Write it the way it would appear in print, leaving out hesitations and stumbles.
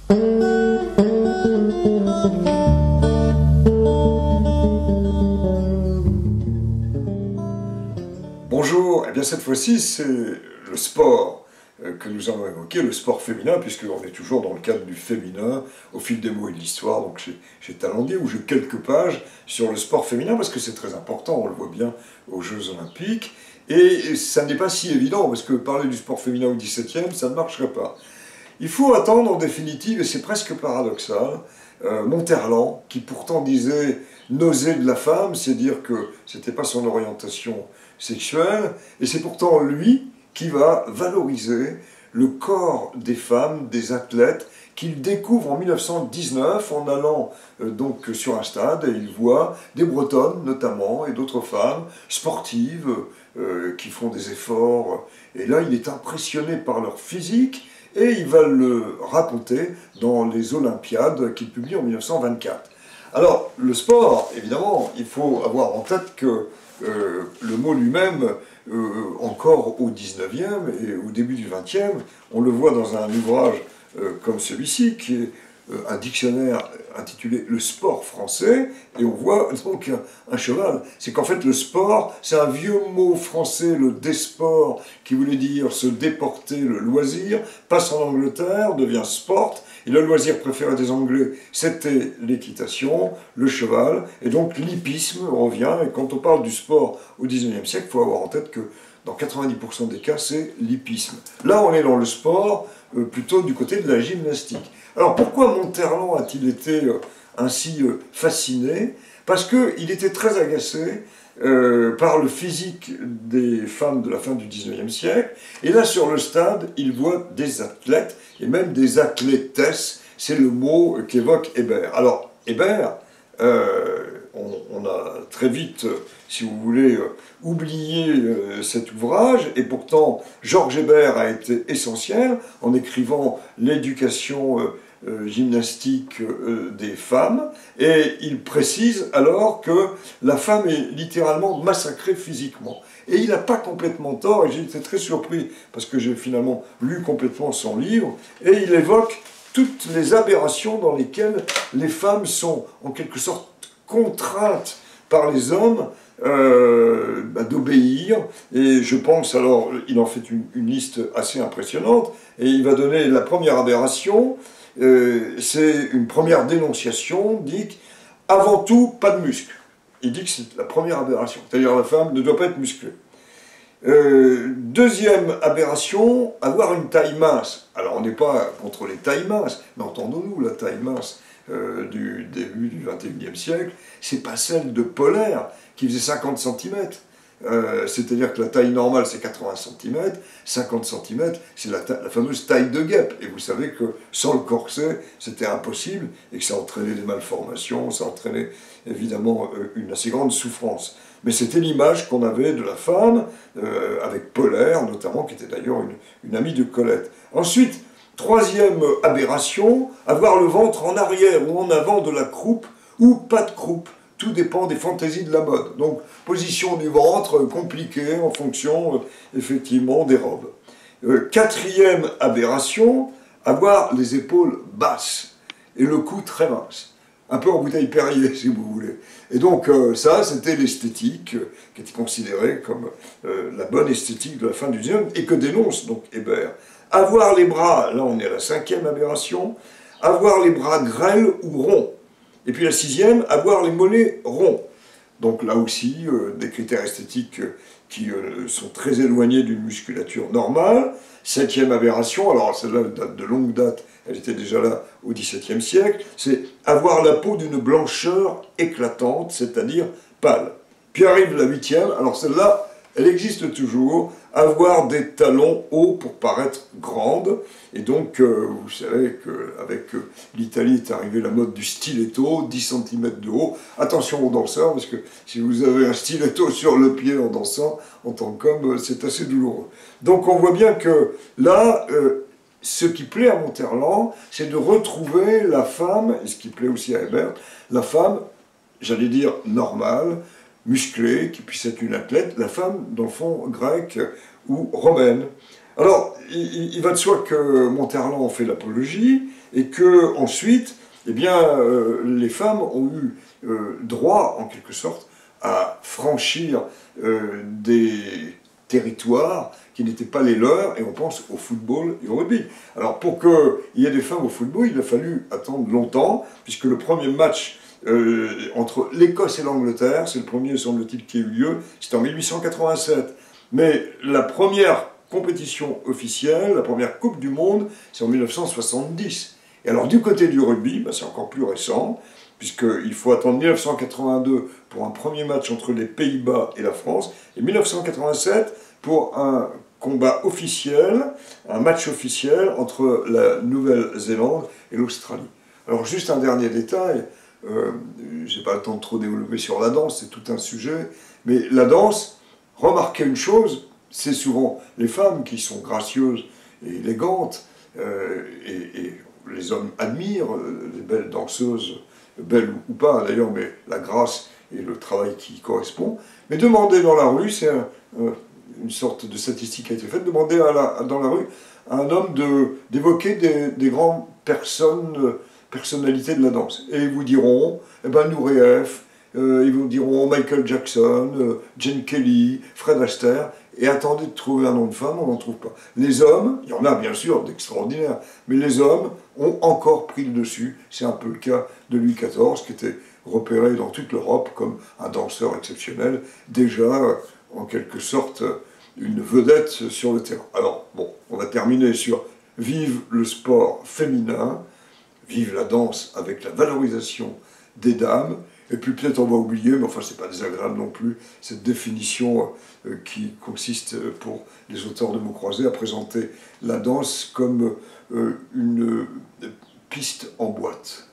Bonjour, et bien cette fois-ci c'est le sport que nous allons évoquer, le sport féminin, puisqu'on est toujours dans le cadre du féminin, au fil des mots et de l'histoire, donc j'ai Talandier, où j'ai quelques pages sur le sport féminin, parce que c'est très important, on le voit bien aux Jeux Olympiques, et ça n'est pas si évident, parce que parler du sport féminin au XVIIe, ça ne marcherait pas. Il faut attendre en définitive, et c'est presque paradoxal, Monterland, qui pourtant disait nausée de la femme, c'est dire que c'était pas son orientation sexuelle, et c'est pourtant lui qui va valoriser le corps des femmes, des athlètes, qu'il découvre en 1919 en allant donc sur un stade, et il voit des Bretonnes notamment, et d'autres femmes sportives qui font des efforts, et là il est impressionné par leur physique, et il va le raconter dans les Olympiades qu'il publie en 1924. Alors, le sport, évidemment, il faut avoir en tête que le mot lui-même, encore au 19e et au début du 20e, on le voit dans un ouvrage comme celui-ci, qui est un dictionnaire intitulé « Le sport français », et on voit donc un cheval. C'est qu'en fait le sport, c'est un vieux mot français, le désport, qui voulait dire se déporter, le loisir, passe en Angleterre, devient sport, et le loisir préféré des Anglais, c'était l'équitation, le cheval, et donc l'hippisme revient, et quand on parle du sport au 19e siècle, il faut avoir en tête que dans 90% des cas, c'est l'hippisme. Là, on est dans le sport, plutôt du côté de la gymnastique. Alors pourquoi Monterland a-t-il été ainsi fasciné? Parce qu'il était très agacé par le physique des femmes de la fin du 19e siècle. Et là, sur le stade, il voit des athlètes, et même des athlètesses, c'est le mot qu'évoque Hébert. Alors, Hébert, on a très vite, si vous voulez, oublié cet ouvrage, et pourtant Georges Hébert a été essentiel en écrivant l'éducation gymnastique des femmes, et il précise alors que la femme est littéralement massacrée physiquement. Et il n'a pas complètement tort, et j'ai été très surpris, parce que j'ai finalement lu complètement son livre, et il évoque toutes les aberrations dans lesquelles les femmes sont en quelque sorte contraintes par les hommes d'obéir, et je pense, alors, il en fait une liste assez impressionnante, et il va donner la première aberration, c'est une première dénonciation, dit avant tout, pas de muscles. Il dit que c'est la première aberration, c'est-à-dire la femme ne doit pas être musclée. Deuxième aberration, avoir une taille mince. Alors on n'est pas contre les tailles minces, mais entendons-nous, la taille mince du début du XXIe siècle, c'est pas celle de Polaire qui faisait 50 cm. C'est-à-dire que la taille normale c'est 80 cm, 50 cm c'est la fameuse taille de guêpe. Et vous savez que sans le corset c'était impossible et que ça entraînait des malformations, ça entraînait évidemment une assez grande souffrance. Mais c'était l'image qu'on avait de la femme, avec Polaire notamment, qui était d'ailleurs une amie de Colette. Ensuite, troisième aberration, avoir le ventre en arrière ou en avant de la croupe ou pas de croupe. Tout dépend des fantaisies de la mode. Donc, position du ventre compliquée en fonction, effectivement, des robes. Quatrième aberration, avoir les épaules basses et le cou très mince. Un peu en bouteille Perrier, si vous voulez. Et donc, ça, c'était l'esthétique qui était considérée comme la bonne esthétique de la fin du 19e et que dénonce donc Hébert. Avoir les bras, là on est à la cinquième aberration, avoir les bras grêles ou ronds. Et puis la sixième, avoir les mollets ronds. Donc là aussi, des critères esthétiques qui sont très éloignés d'une musculature normale. Septième aberration, alors celle-là date de longue date, elle était déjà là au XVIIe siècle, c'est avoir la peau d'une blancheur éclatante, c'est-à-dire pâle. Puis arrive la huitième, alors celle-là, elle existe toujours, avoir des talons hauts pour paraître grande. Et donc, vous savez qu'avec l'Italie est arrivée la mode du stiletto, 10 cm de haut. Attention aux danseurs, parce que si vous avez un stiletto sur le pied en dansant, en tant qu'homme, c'est assez douloureux. Donc on voit bien que là, ce qui plaît à Monterland, c'est de retrouver la femme, et ce qui plaît aussi à Hébert, la femme, j'allais dire, normale, musclée, qui puisse être une athlète, la femme, dans le fond, grecque ou romaine. Alors, il va de soi que Monterland en fait l'apologie, et que ensuite, eh bien, les femmes ont eu droit, en quelque sorte, à franchir des territoires qui n'étaient pas les leurs, et on pense au football et au rugby. Alors pour qu'il y ait des femmes au football, il a fallu attendre longtemps, puisque le premier match entre l'Écosse et l'Angleterre, c'est le premier, semble-t-il, qui a eu lieu, c'était en 1887. Mais la première compétition officielle, la première Coupe du Monde, c'est en 1970. Et alors du côté du rugby, c'est encore plus récent, puisqu'il faut attendre 1982 pour un premier match entre les Pays-Bas et la France, et 1987 pour un combat officiel, un match officiel entre la Nouvelle-Zélande et l'Australie. Alors juste un dernier détail, j'ai pas le temps de trop développer sur la danse, c'est tout un sujet, mais la danse, remarquez une chose, c'est souvent les femmes qui sont gracieuses et élégantes, et les hommes admirent les belles danseuses, belles ou pas d'ailleurs, mais la grâce et le travail qui correspond. Mais demander dans la rue, c'est une sorte de statistique qui a été faite, demander dans la rue à un homme d'évoquer des grandes personnalités de la danse. Et ils vous diront, eh ben, Nureyev, ils vous diront Michael Jackson, Jane Kelly, Fred Astaire, et attendez de trouver un nom de femme, on n'en trouve pas. Les hommes, il y en a bien sûr d'extraordinaires, mais les hommes ont encore pris le dessus. C'est un peu le cas de Louis XIV, qui était repéré dans toute l'Europe comme un danseur exceptionnel, déjà en quelque sorte une vedette sur le terrain. Alors, bon, on va terminer sur vive le sport féminin, vive la danse avec la valorisation des dames, et puis peut-être on va oublier, mais enfin c'est pas désagréable non plus, cette définition qui consiste pour les auteurs de mots croisés à présenter la danse comme une piste en boîte.